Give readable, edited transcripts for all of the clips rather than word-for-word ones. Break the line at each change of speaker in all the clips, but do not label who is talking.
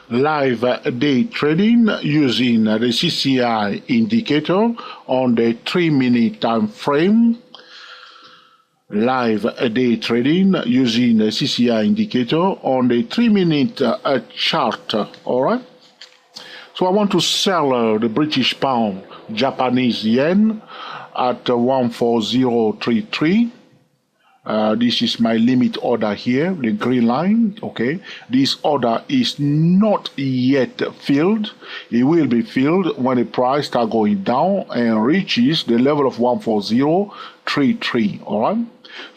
live day trading using the CCI indicator on the 3-minute time frame. Live day trading using the CCI indicator on the 3-minute chart. All right. So I want to sell the British pound, Japanese yen at 14033. This is my limit order here, the green line. Okay, this order is not yet filled. It will be filled when the price starts going down and reaches the level of 14033. All right.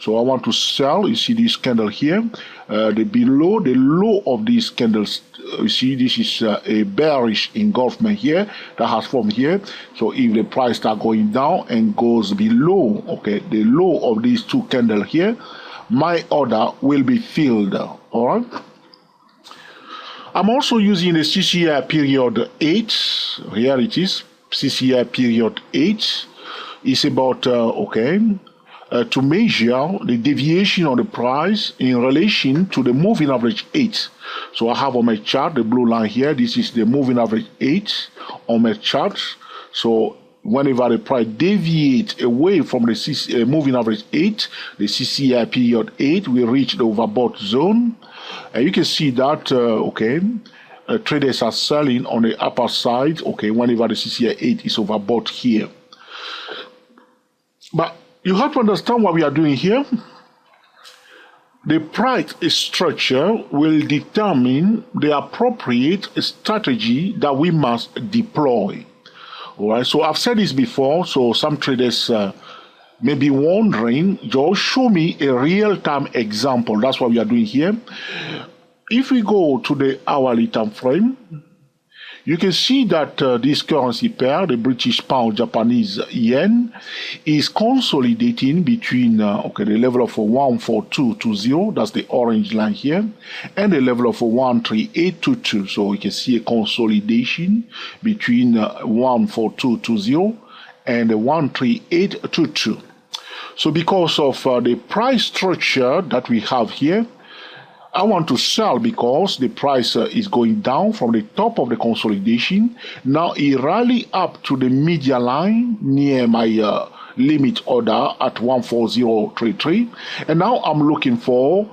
So I want to sell. You see this candle here, the low of these candles. You see, this is a bearish engulfment here that has formed here. So if the price starts going down and goes below, okay, the low of these two candles here, my order will be filled. All right. I'm also using the CCI period 8. Here it is, CCI period 8. It's about to measure the deviation of the price in relation to the moving average 8. So I have on my chart the blue line here. This is the moving average 8 on my chart. So whenever the price deviates away from the moving average 8, the CCI period 8 will reach the overbought zone. And you can see that, traders are selling on the upper side, whenever the CCI 8 is overbought here. But you have to understand what we are doing here. The price structure will determine the appropriate strategy that we must deploy. All right, so I've said this before, so some traders may be wondering, just show me a real-time example. That's what we are doing here. If we go to the hourly time frame, you can see that this currency pair, the British pound, Japanese yen, is consolidating between the level of 14220, that's the orange line here, and the level of 13822. So you can see a consolidation between 14220 and 13822. So because of the price structure that we have here, I want to sell because the price is going down from the top of the consolidation. Now it rally up to the median line near my limit order at 14033. And now I'm looking for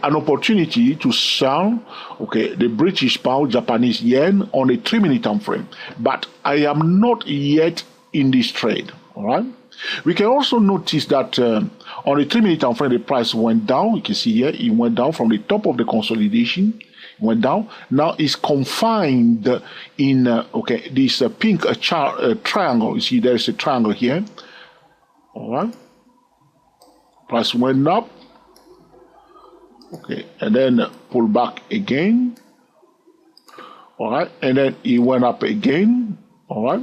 an opportunity to sell the British pound, Japanese yen on a 3-minute time frame. But I am not yet in this trade. All right. We can also notice that on the 3-minute time frame, the price went down. You can see here, it went down from the top of the consolidation. It went down. Now it's confined in this pink triangle. You see, there is a triangle here. All right. Price went up. Okay, and then pull back again. All right, and then it went up again. All right.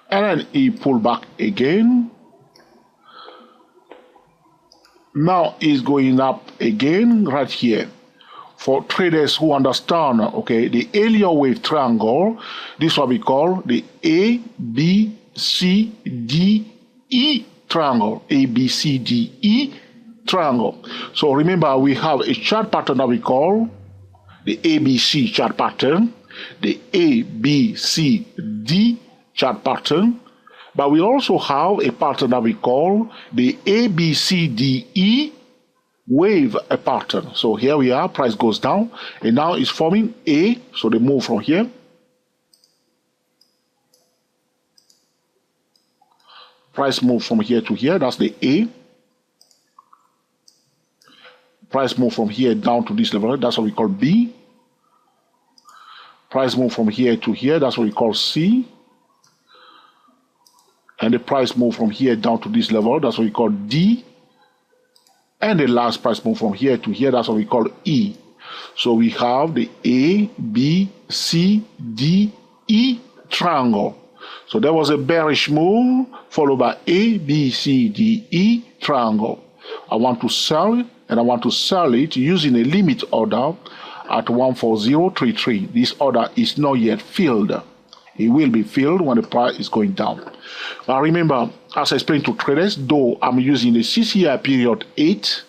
And then he pulled back again. Now he's going up again right here. For traders who understand, the Elliott wave triangle, this is what we call the A, B, C, D, E triangle. A, B, C, D, E triangle. So remember, we have a chart pattern that we call the ABC chart pattern, the A, B, C, D chart pattern, but we also have a pattern that we call the ABCDE wave pattern. So here we are, price goes down, and now it's forming A, so they move from here. Price moves from here to here, that's the A. Price move from here down to this level, that's what we call B. Price move from here to here, that's what we call C. And the price move from here down to this level, that's what we call D. And the last price move from here to here, that's what we call E. So we have the A, B, C, D, E triangle. So there was a bearish move followed by A, B, C, D, E triangle. I want to sell it, and I want to sell it using a limit order at 14033. This order is not yet filled. It will be filled when the price is going down. Now remember, as I explained to traders, though I'm using the CCI period 8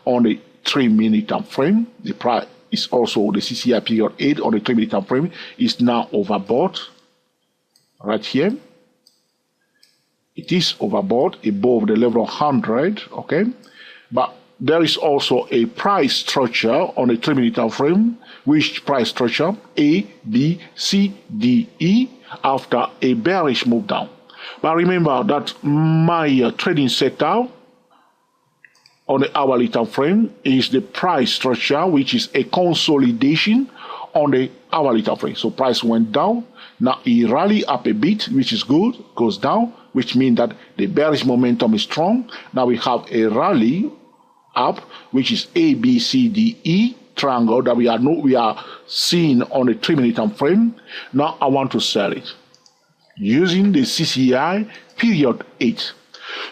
on the 3-minute time frame, the price is also the CCI period 8 on the 3-minute time frame is now overbought right here. It is overbought above the level of 100, okay? But there is also a price structure on the 3-minute time frame, which price structure A, B, C, D, E after a bearish move down. But remember that my trading setup on the hourly time frame is the price structure, which is a consolidation on the hourly time frame. So price went down. Now it rallied up a bit, which is good, goes down, which means that the bearish momentum is strong. Now we have a rally up, which is A, B, C, D, E triangle that we are seeing on the 3-minute time frame. Now I want to sell it using the CCI period 8.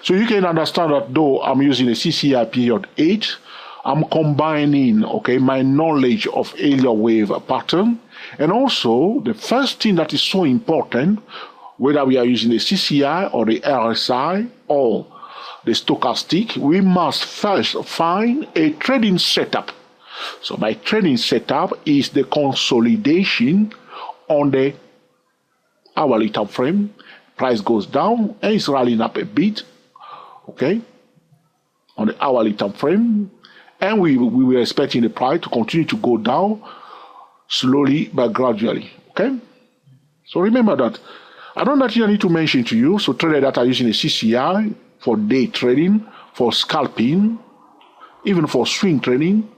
So you can understand that though I'm using the CCI period 8, I'm combining, okay, my knowledge of Elliott wave pattern, and also the first thing that is so important, whether we are using the CCI or the RSI or the stochastic, we must first find a trading setup. So my trading setup is the consolidation on the hourly time frame. Price goes down and it's rallying up a bit, okay, on the hourly time frame, and we were expecting the price to continue to go down slowly but gradually, okay. So remember that. I don't actually need to mention to you, so traders that are using the CCI for day trading, for scalping, even for swing trading,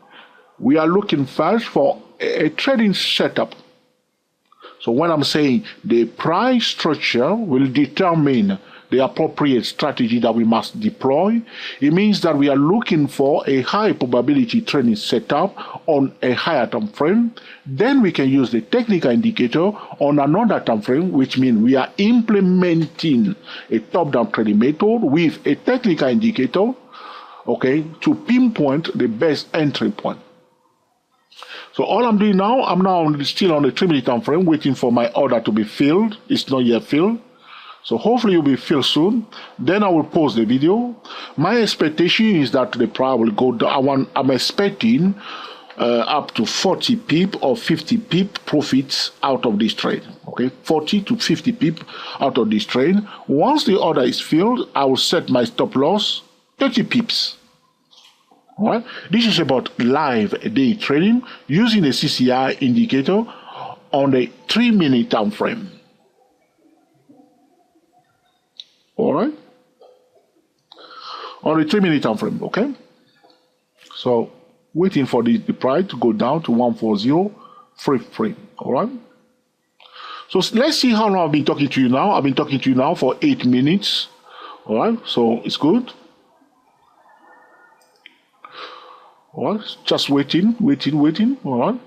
we are looking first for a trading setup. So when I'm saying the price structure will determine the appropriate strategy that we must deploy, it means that we are looking for a high probability trading setup on a higher time frame. Then we can use the technical indicator on another time frame, which means we are implementing a top-down trading method with a technical indicator, okay, to pinpoint the best entry point. So all I'm doing now, I'm now still on the 3-minute time frame, waiting for my order to be filled. It's not yet filled. So hopefully it will be filled soon. Then I will pause the video. My expectation is that the price will go down. I'm expecting up to 40 pip or 50 pip profits out of this trade. Okay, 40 to 50 pip out of this trade. Once the order is filled, I will set my stop loss 30 pips. All right. This is about live day trading using a CCI indicator on the 3-minute time frame. All right. On the 3-minute time frame, okay. So waiting for the price to go down to 140.33. All right. So let's see how long I've been talking to you now. I've been talking to you now for 8 minutes. All right. So it's good. All right, just waiting. All right.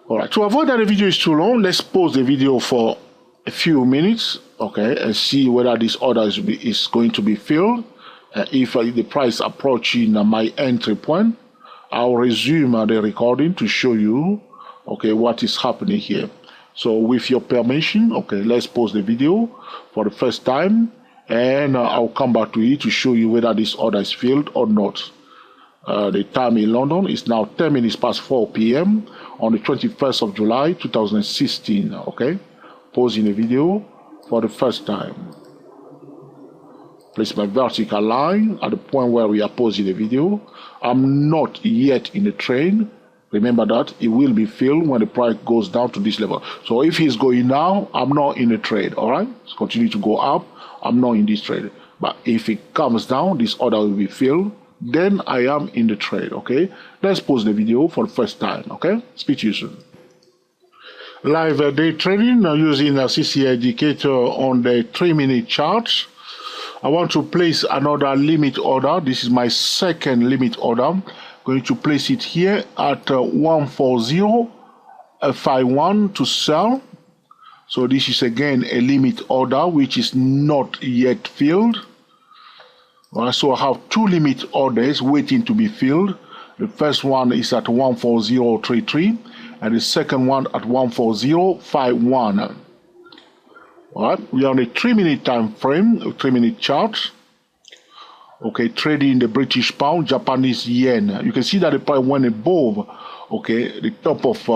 All right, to avoid that the video is too long, let's pause the video for a few minutes, okay, and see whether this order is going to be filled. If the price approaching my entry point, I'll resume the recording to show you, okay, what is happening here. So with your permission, okay, let's pause the video for the first time, and I'll come back to it to show you whether this order is filled or not. The time in London is now 10 minutes past 4 p.m. on the 21st of July 2016, okay? Pausing the video for the first time. Place my vertical line at the point where we are pausing the video. I'm not yet in the trade. Remember that it will be filled when the price goes down to this level. So if it's going down, I'm not in the trade, all right? It's continue to go up, I'm not in this trade. But if it comes down, this order will be filled, then I am in the trade, okay? Let's pause the video for the first time, okay? Speak to you soon. Live day trading using a CCI indicator on the 3-minute chart. I want to place another limit order. This is my second limit order. Going to place it here at 140.51 to sell. So this is again a limit order which is not yet filled. So I have two limit orders waiting to be filled. The first one is at 140.33 and the second one at 140.51. All right, we are on a 3-minute time frame, a 3-minute chart. okay, trading the British pound, Japanese yen. You can see that the price went above, okay, the top of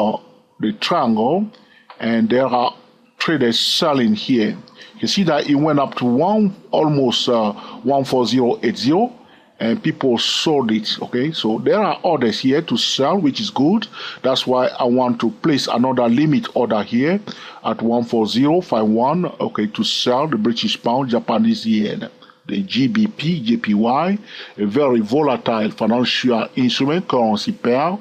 the triangle, and there are traders selling here. You can see that it went up to almost 14080, and people sold it. Okay, so there are orders here to sell, which is good. That's why I want to place another limit order here at 14051, okay, to sell the British pound, Japanese yen, the GBP, JPY, a very volatile financial instrument, currency pair.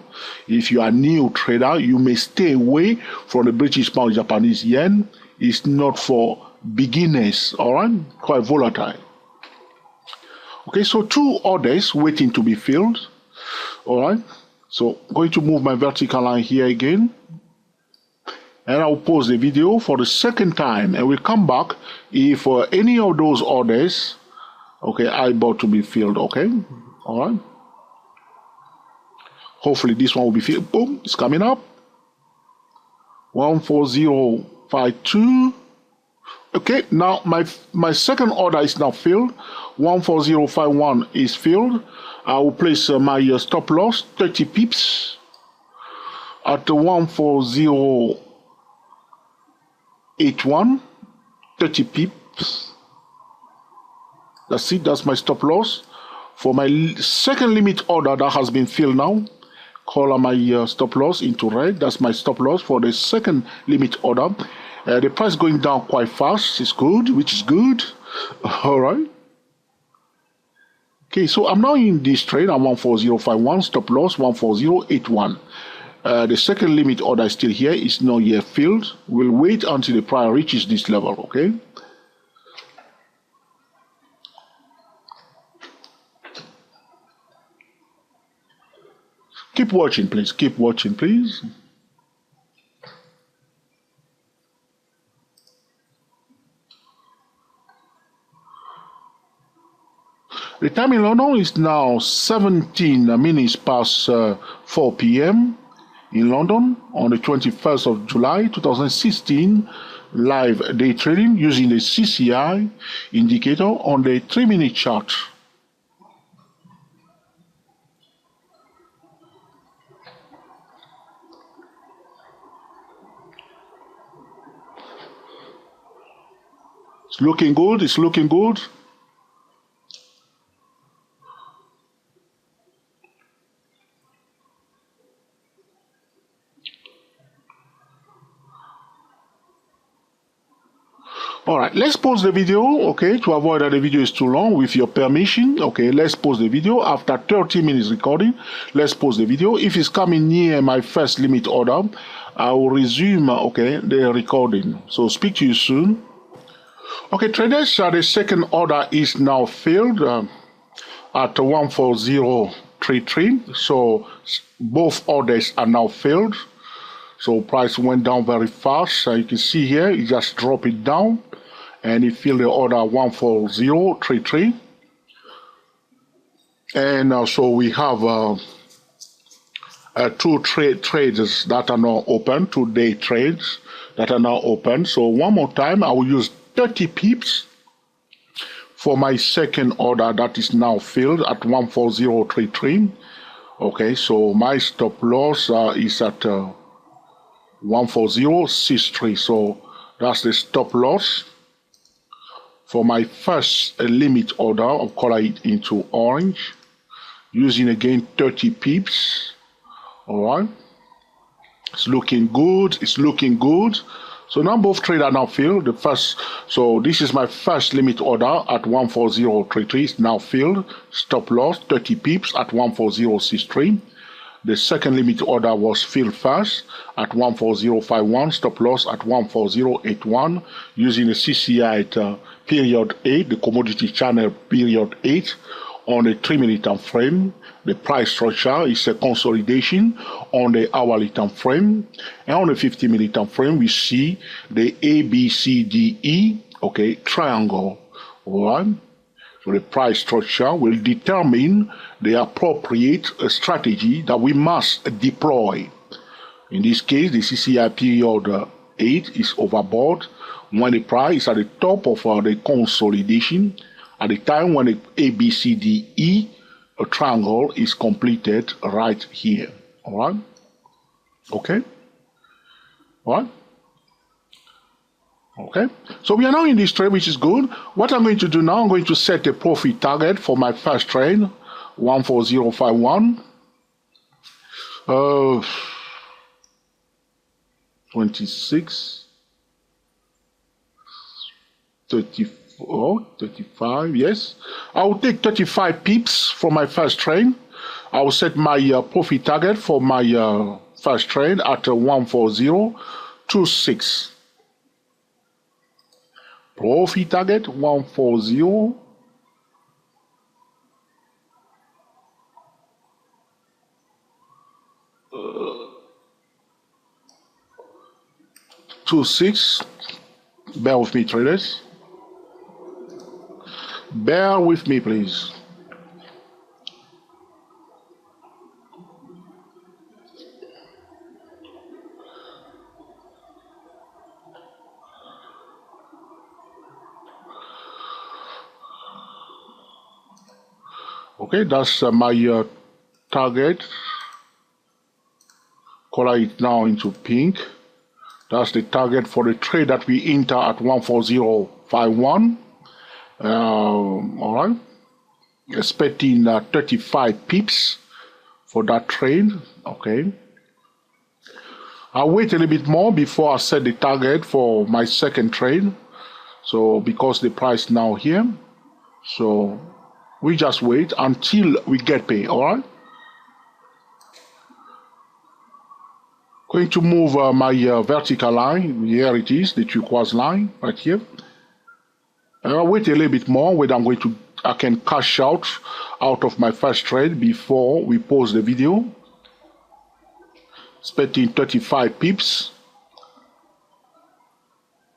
If you are a new trader, you may stay away from the British pound, Japanese yen. It's not for beginners, all right? Quite volatile. Okay, so 2 orders waiting to be filled, all right? So I'm going to move my vertical line here again, and I'll pause the video for the second time, and we'll come back if any of those orders, okay, are about to be filled, okay? All right? Hopefully this one will be filled. Boom, it's coming up. 14052. Okay, now my second order is now filled. 14051 is filled. I will place my stop loss 30 pips at 14081. 30 pips. That's it. That's my stop loss for my second limit order that has been filled now. Color my stop loss into red. That's my stop loss for the second limit order. The price going down quite fast is good, which is good. All right. Okay, so I'm now in this trade at 14051, stop loss 14081. The second limit order is still here. It's not yet filled. We'll wait until the price reaches this level, okay? Keep watching, please. Keep watching, please. The time in London is now 17 minutes past 4 p.m. in London on the 21st of July 2016. Live day trading using the CCI indicator on the 3-minute chart. It's looking good. It's looking good. All right, let's pause the video, okay, to avoid that the video is too long. With your permission, okay, let's pause the video. After 30 minutes recording, let's pause the video. If it's coming near my first limit order, I will resume, okay, the recording. So speak to you soon. Okay, traders, the second order is now filled at 14033. So both orders are now filled. So price went down very fast. You can see here, it just dropped it down, and it filled the order 14033. And so we have 2 trades that are now open, 2 day trades that are now open. So one more time, I will use 30 pips for my second order that is now filled at 14033. Okay, so my stop loss is at 14063. So that's the stop loss for my first limit order. I'll color it into orange using again 30 pips. All right, it's looking good. It's looking good. So now both trades are now filled. The first, so this is my first limit order at 14033. It's now filled. Stop loss 30 pips at 14063. The second limit order was filled first at 14051, stop loss at 14081, using the CCI at period 8, the commodity channel period 8, on the 3-minute time frame. The price structure is a consolidation on the hourly time frame. And on the 50-minute time frame, we see the ABCDE, okay, triangle, all right? So the price structure will determine the appropriate strategy that we must deploy. In this case, the CCI period 8 is overbought when the price is at the top of the consolidation at the time when the ABCDE a triangle is completed right here. All right? Okay? All right? Okay? So we are now in this trade, which is good. What I'm going to do now, I'm going to set a profit target for my first trade, 14051. 26, 34, 35, yes. I will take 35 pips for my first trade. I will set my profit target for my first trade at 14026. Profit target 140. 26. Bear with me, traders. Bear with me, please. Okay, that's my target. Color it now into pink. That's the target for the trade that we enter at 14051. All right. Expecting 35 pips for that trade. Okay. I'll wait a little bit more before I set the target for my second trade. So because the price now here. So we just wait until we get paid. All right. Going to move my vertical line. Here it is, the turquoise line right here. And I'll wait a little bit more whether I can cash out of my first trade before we pause the video. Expecting 35 pips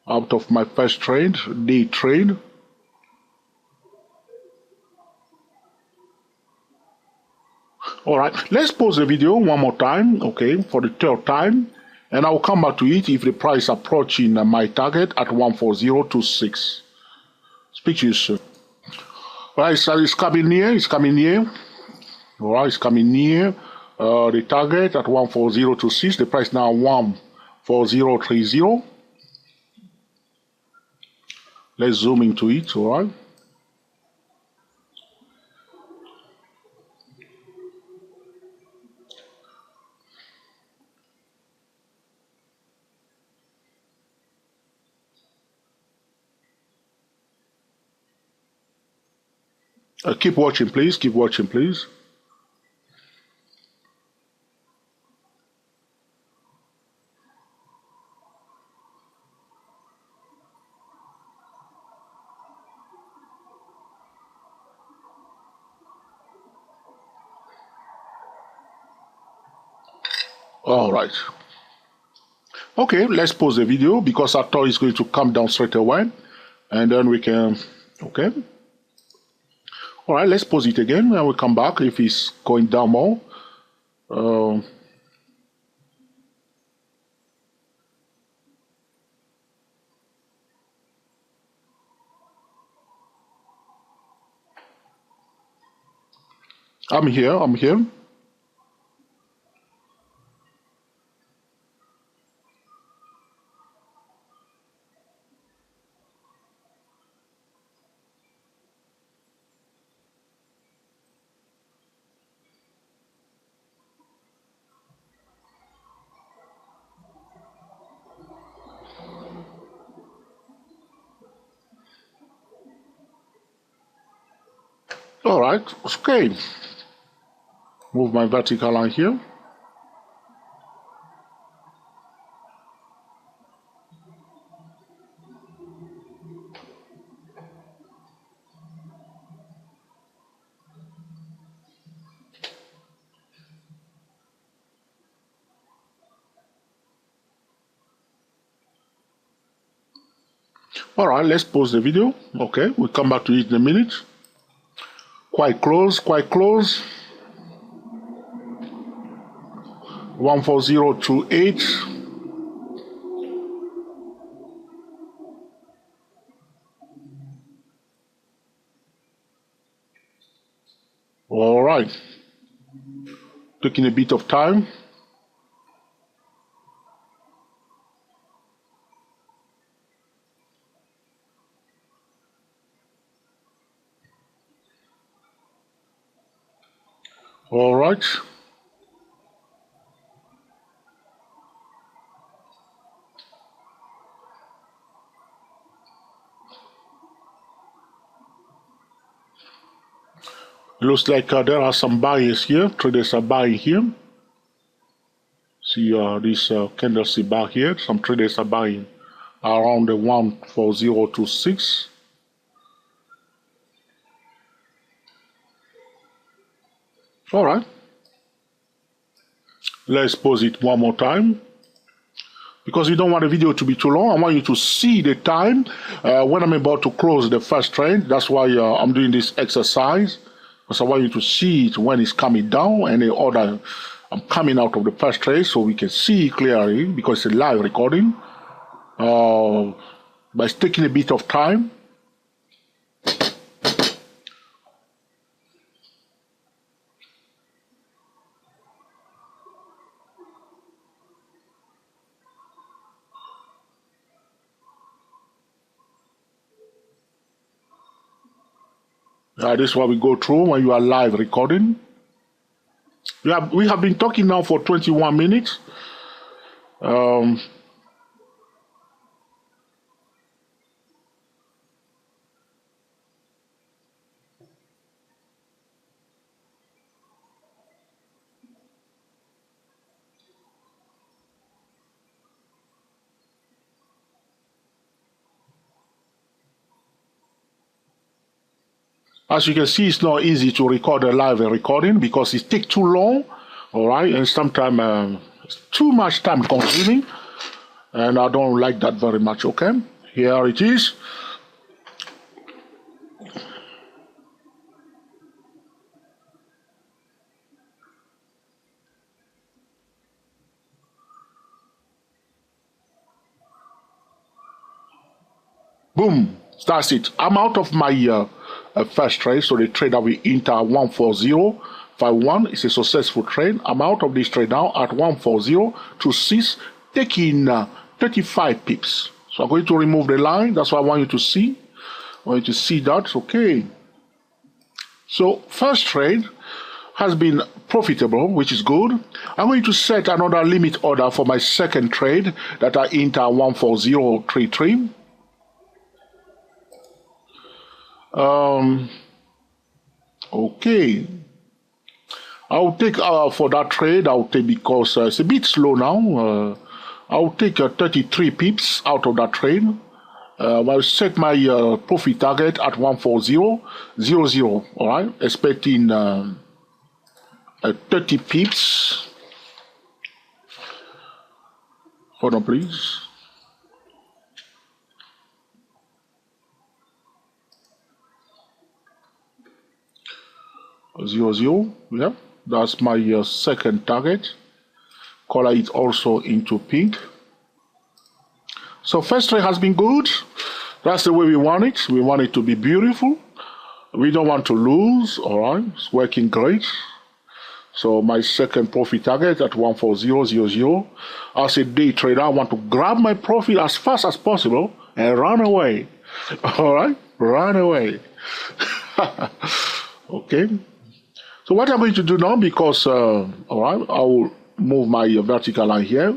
out of my first trade, day trade. All right, let's pause the video one more time, okay, for the third time, and I'll come back to it if the price approaching my target at 14026. Speak to you soon. All right, so it's coming near, All right, it's coming near the target at 14026. The price now 14030. Let's zoom into it, all right. Keep watching, please. Keep watching, please. All right. Okay, let's pause the video because I thought it's going to come down straight away. And then we can, okay. All right, let's pause it again and we'll come back if it's going down more. I'm here. All right, okay. Move my vertical line here. All right, let's pause the video. Okay, we'll come back to it in a minute. Quite close, quite close. 14028. All right. Taking a bit of time. All right. Looks like there are some buyers here. Traders are buying here. See this candlestick bar here. Some traders are buying around the 14026. All right. Let's pause it one more time. Because you don't want the video to be too long, I want you to see the time when I'm about to close the first trade. That's why I'm doing this exercise. Because I want you to see it when it's coming down and the order I'm coming out of the first trade so we can see clearly because it's a live recording. But it's taking a bit of time. This is what we go through when you are live recording. We have been talking now for 21 minutes. As you can see, it's not easy to record a live recording because it takes too long, all right, and sometimes it's too much time consuming, and I don't like that very much, okay? Here it is. Boom, that's it. I'm out of my first trade, so the trade that we enter 14051 is a successful trade. I'm out of this trade now at 14026, taking 35 pips. So I'm going to remove the line. That's what I want you to see. I want you to see that, okay. So first trade has been profitable, which is good. I'm going to set another limit order for my second trade that I enter 14033. Okay. I'll take for that trade, I'll take because it's a bit slow now. I'll take 33 pips out of that trade. I'll set my profit target at 14000. All right, expecting 30 pips. Hold on, please. Zero, yeah, that's my second target. Color it also into pink. So first trade has been good. That's the way we want it. We want it to be beautiful. We don't want to lose. All right, it's working great. So my second profit target at 14000. As a day trader, I want to grab my profit as fast as possible and run away. All right, run away. Okay. So what I'm going to do now, because, all right, I will move my vertical line here,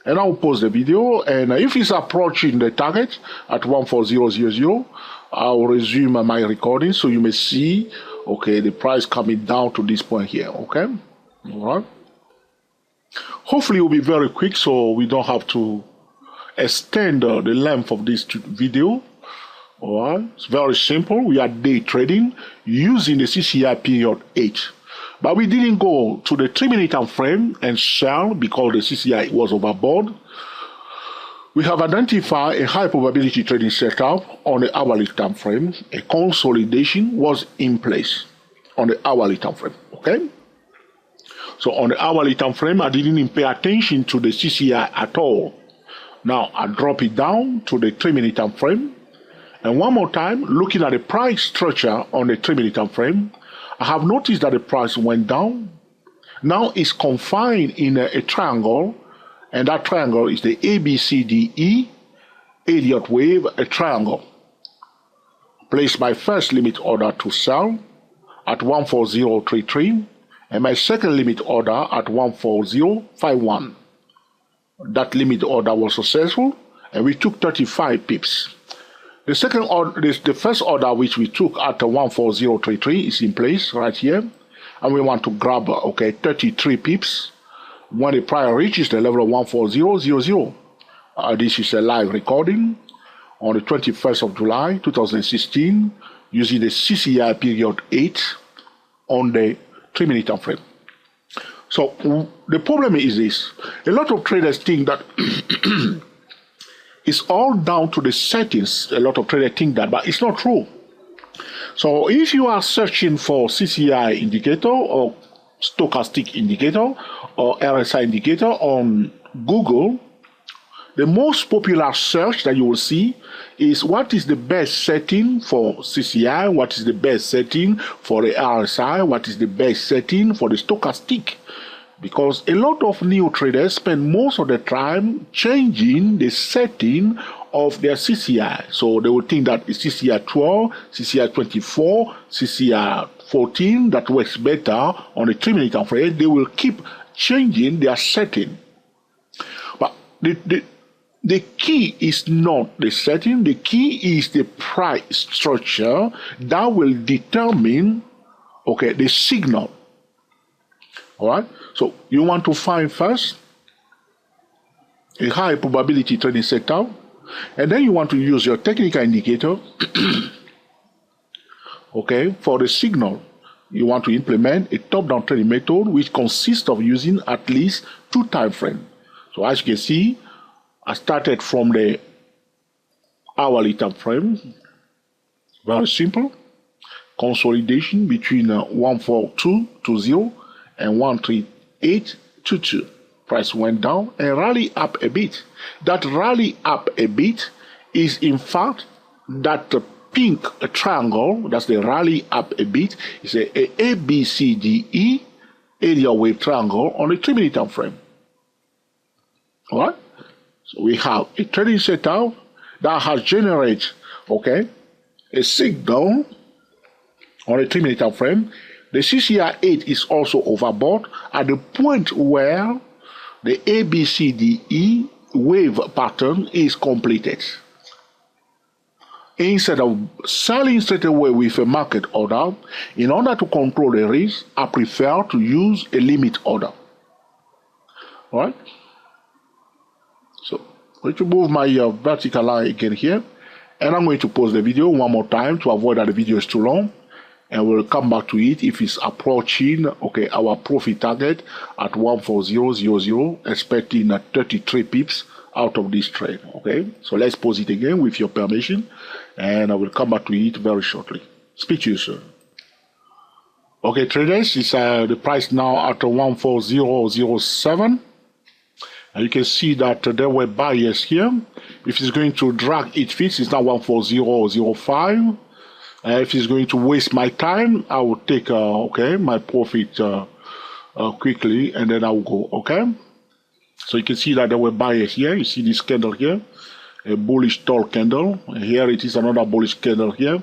and I will pause the video, and if it's approaching the target at 14000, I will resume my recording so you may see, okay, the price coming down to this point here, okay? All right. Hopefully it will be very quick so we don't have to extend the length of this video. All right, it's very simple. We are day trading using the CCI period 8. But we didn't go to the 3-minute time frame and sell because the CCI was overboard. We have identified a high probability trading setup on the hourly time frame. A consolidation was in place on the hourly time frame. Okay? So on the hourly time frame, I didn't even pay attention to the CCI at all. Now I drop it down to the 3-minute time frame. And one more time, looking at the price structure on the 3-minute time frame, I have noticed that the price went down. Now it's confined in a triangle, and that triangle is the ABCDE Elliott wave, a triangle. Place my first limit order to sell at 14033 and my second limit order at 14051. That limit order was successful and we took 35 pips. The second order, the first order which we took at 14033 is in place right here, and we want to grab 33 pips when the price reaches the level of 14000. This is a live recording on the 21st of July 2016 using the CCI period 8 on the 3-minute time frame. So the problem is this: a lot of traders think that it's all down to the settings. A lot of traders think that, but it's not true. So if you are searching for CCI indicator or stochastic indicator or RSI indicator on Google, the most popular search that you will see is what is the best setting for CCI, what is the best setting for the RSI, what is the best setting for the stochastic. Because a lot of new traders spend most of the time changing the setting of their CCI. So they will think that it's CCI 12, CCI 24, CCI 14 that works better on the 3-minute time frame. They will keep changing their setting. But the key is not the setting. The key is the price structure that will determine the signal. All right, so you want to find first a high probability trading setup, and then you want to use your technical indicator for the signal. You want to implement a top-down trading method which consists of using at least 2 time frames. So as you can see, I started from the hourly time frame. Very simple. Consolidation between 14220 and 13822. Price went down and rally up a bit. That rally up a bit is in fact that pink triangle. That's the rally up a bit. It's a ABCDE area wave triangle on a 3-minute time frame. All right. So we have a trading setup that has generated a signal on a 3-minute time frame. The CCI 8 is also overbought at the point where the ABCDE wave pattern is completed. Instead of selling straight away with a market order, in order to control the risk, I prefer to use a limit order. All right? So I'm going to move my vertical line again here, and I'm going to pause the video one more time to avoid that the video is too long. And we'll come back to it if it's approaching our profit target at 14000, expecting 33 pips out of this trade. So let's pause it again with your permission, and I will come back to it very shortly. Speak to you soon. Okay, traders, it's the price now at 14007, and you can see that there were buyers here. If it's going to drag its feet, it's now 14005. If it's going to waste my time, I will take my profit quickly, and then I will go. So you can see that there were buyers here. You see this candle here, a bullish tall candle. Here it is another bullish candle here.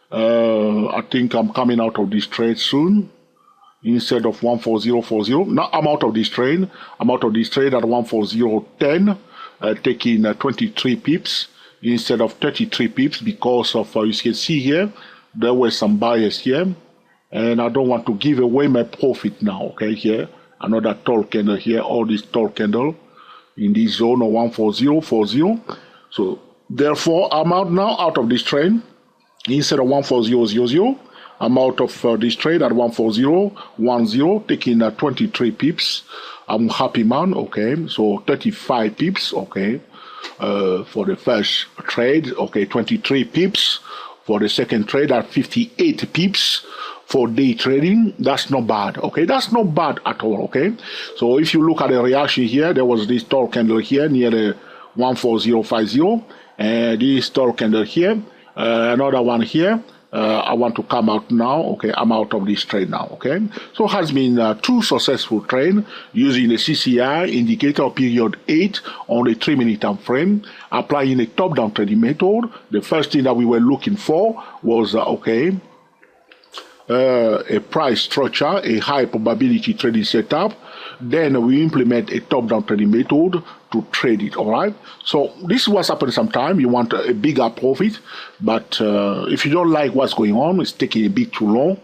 I think I'm coming out of this trade soon instead of 14040. Now I'm out of this trade. I'm out of this trade at 14010, taking 23 pips. Instead of 33 pips because of, you can see here, there were some buyers here, and I don't want to give away my profit now, here, another tall candle here, all this tall candle in this zone of 14040. So, therefore, I'm out of this trade. Instead of 14000, I'm out of this trade at 14010, taking 23 pips. I'm happy, man, so 35 pips, for the first trade, 23 pips for the second trade at 58 pips for day trading. That's not bad, that's not bad at all, So if you look at the reaction here, there was this tall candle here near the 14050, and this tall candle here, another one here, I want to come out now. Okay, I'm out of this trade now. Okay, so has been 2 successful trades using the CCI indicator period 8 on the 3-minute time frame, applying a top-down trading method. The first thing that we were looking for was a price structure, a high probability trading setup. Then we implement a top-down trading method to trade it. All right. So this is what's happening. Sometimes you want a bigger profit, but if you don't like what's going on, it's taking a bit too long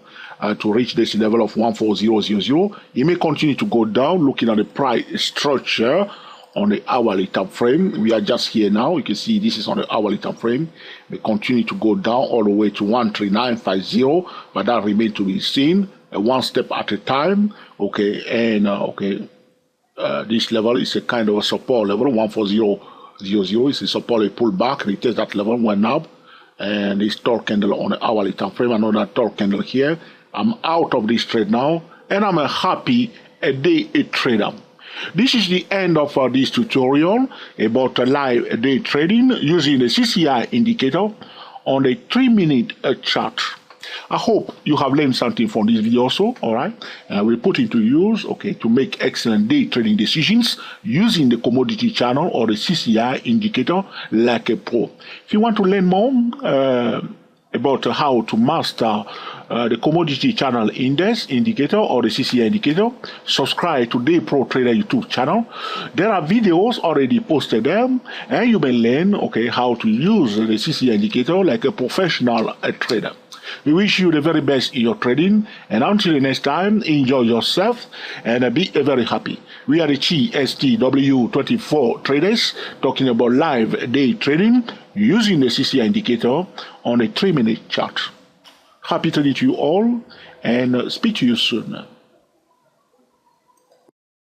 to reach this level of 14000. It may continue to go down. Looking at the price structure on the hourly time frame, we are just here now. You can see this is on the hourly time frame. We continue to go down all the way to 13950, but that remains to be seen. One step at a time. Okay, and this level is a kind of a support level. 14000 is a support, a pullback. Retest that level, went up, and this tall candle on the hourly time frame. Another tall candle here. I'm out of this trade now, and I'm a happy day trader. This is the end of this tutorial about live day trading using the CCI indicator on the 3-minute chart. I hope you have learned something from this video also, all right? We'll put into use, okay, to make excellent day trading decisions using the commodity channel or the CCI indicator like a pro. If you want to learn more about how to master the commodity channel index indicator or the CCI indicator, subscribe to Day Pro Trader YouTube channel. There are videos already posted there, and you may learn, okay, how to use the CCI indicator like a professional trader. We wish you the very best in your trading, and until the next time, enjoy yourself and be very happy. We are the GSTW24 traders talking about live day trading using the CCI indicator on a 3-minute chart. Happy trading to you all, and speak to you soon.